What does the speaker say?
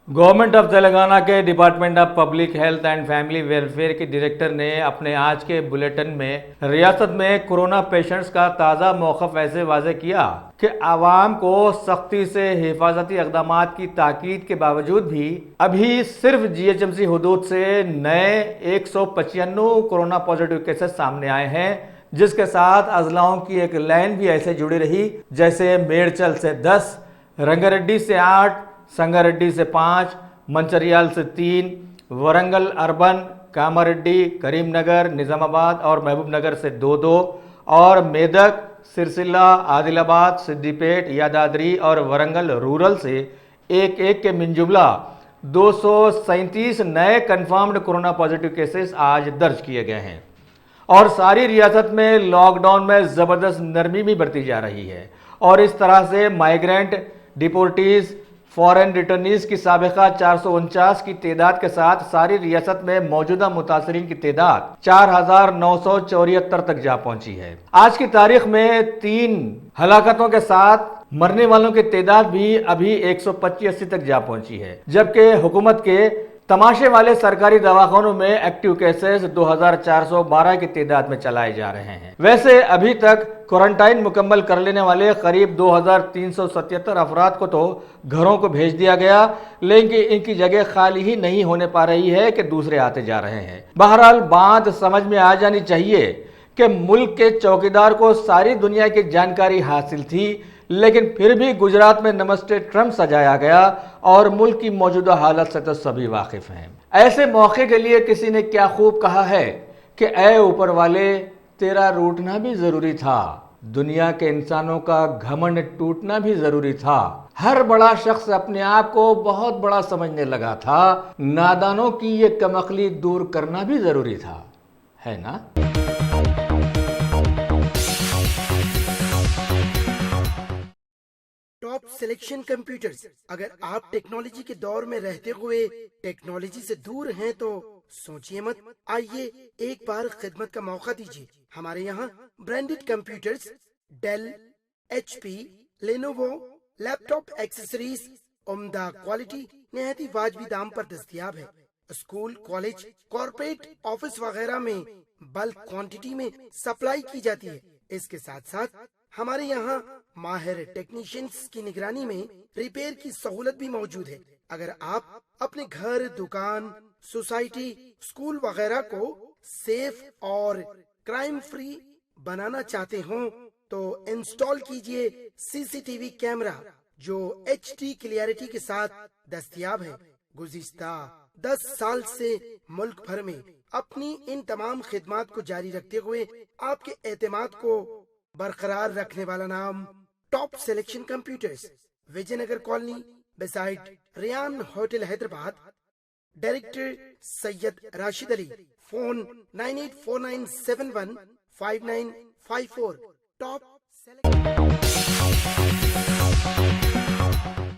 Government of Telangana के department of public health and family welfare के director ने अपने आज के बुलेटिन में रियासत में कोरोना पेशेंट्स का ताज़ा मौक़िफ़ ऐसे वाज़े किया कि आवाम को सख्ती से हिफाजती इक़दामात की ताकीद के बावजूद भी अभी सिर्फ GHMC हुदूद से नए 195 कोरोना पॉजिटिव केसेस सामने आए हैं, जिसके साथ अजलाओं की एक लाइन भी ऐसे जुड़ी रही जैसे मेड़चल से 10, रंगारेड्डी से 8, संगारेड्डी से 5, मंचरियाल से 3, वरंगल अर्बन, कामारेड्डी, करीमनगर, निज़ामाबाद और महबूब नगर से 2-2 और मेदक, सिरसिल्ला, आदिलाबाद, सिद्दीपेट, यादाद्री और वरंगल रूरल से एक के मिनजुमला 237 नए कन्फर्म्ड कोरोना पॉजिटिव केसेस आज दर्ज किए गए हैं और सारी रियासत में लॉकडाउन में ज़बरदस्त नरमी भी बरती जा रही है और इस तरह से माइग्रेंट, डिपोर्टीज़, फॉरेन रिटर्नीज की साबिका 449 की तादाद के साथ सारी रियासत में मौजूदा मुतासरीन की तादाद 4,974 तक जा पहुंची है। आज की तारीख में 3 हलाकतों के साथ मरने वालों की तादाद भी अभी 185 तक जा पहुंची है, जबकि हुकूमत के तमाशे वाले सरकारी दवाखानों में एक्टिव केसेस 2,412 की तादाद में चलाए जा रहे हैं। वैसे अभी तक क्वारंटाइन मुकम्मल कर लेने वाले करीब 2,377 अफराद को तो घरों को भेज दिया गया, लेकिन इनकी जगह खाली ही नहीं होने पा रही है कि दूसरे आते जा रहे हैं। बहरहाल बात समझ में आ जानी चाहिए कि मुल्क के चौकीदार को सारी दुनिया की जानकारी हासिल थी, लेकिन फिर भी गुजरात में नमस्ते ट्रम्प सजाया गया और मुल्क की मौजूदा हालत से तो सभी वाकिफ हैं। ऐसे मौके के लिए किसी ने क्या खूब कहा है कि ऐ ऊपर वाले, तेरा रूठना भी जरूरी था, दुनिया के इंसानों का घमंड टूटना भी जरूरी था, हर बड़ा शख्स अपने आप को बहुत बड़ा समझने लगा था, नादानों की ये कमकली दूर करना भी जरूरी था, है ना। Top selection computers. अगर आप टेक्नोलॉजी के दौर में रहते हुए टेक्नोलॉजी से दूर हैं तो सोचिए मत, आइए एक बार खिदमत का मौका दीजिए। हमारे यहाँ branded computers, Dell, HP, Lenovo, laptop accessories उम्दा क्वालिटी निहायती वाजबी दाम पर दस्तयाब है। स्कूल, कॉलेज, कॉर्पोरेट, ऑफिस वगैरह में बल्क क्वांटिटी में सप्लाई की जाती है। इसके साथ साथ हमारे यहाँ माहिर टेक्नीशियंस की निगरानी में रिपेयर की सहूलत भी मौजूद है। अगर आप अपने घर, दुकान, सोसाइटी, स्कूल वगैरह को सेफ और क्राइम फ्री बनाना चाहते हो तो इंस्टॉल कीजिए CCTV कैमरा जो HD क्लियरिटी के साथ दस्तयाब है। गुज़िश्ता 10 साल से मुल्क भर में अपनी इन तमाम खिदमात को जारी रखते हुए आपके एतमाद को बरकरार रखने वाला नाम top selection computers, Vijayanagar colony beside Riyan hotel Hyderabad. Director Syed Rashid Ali. Phone 9849715954। Top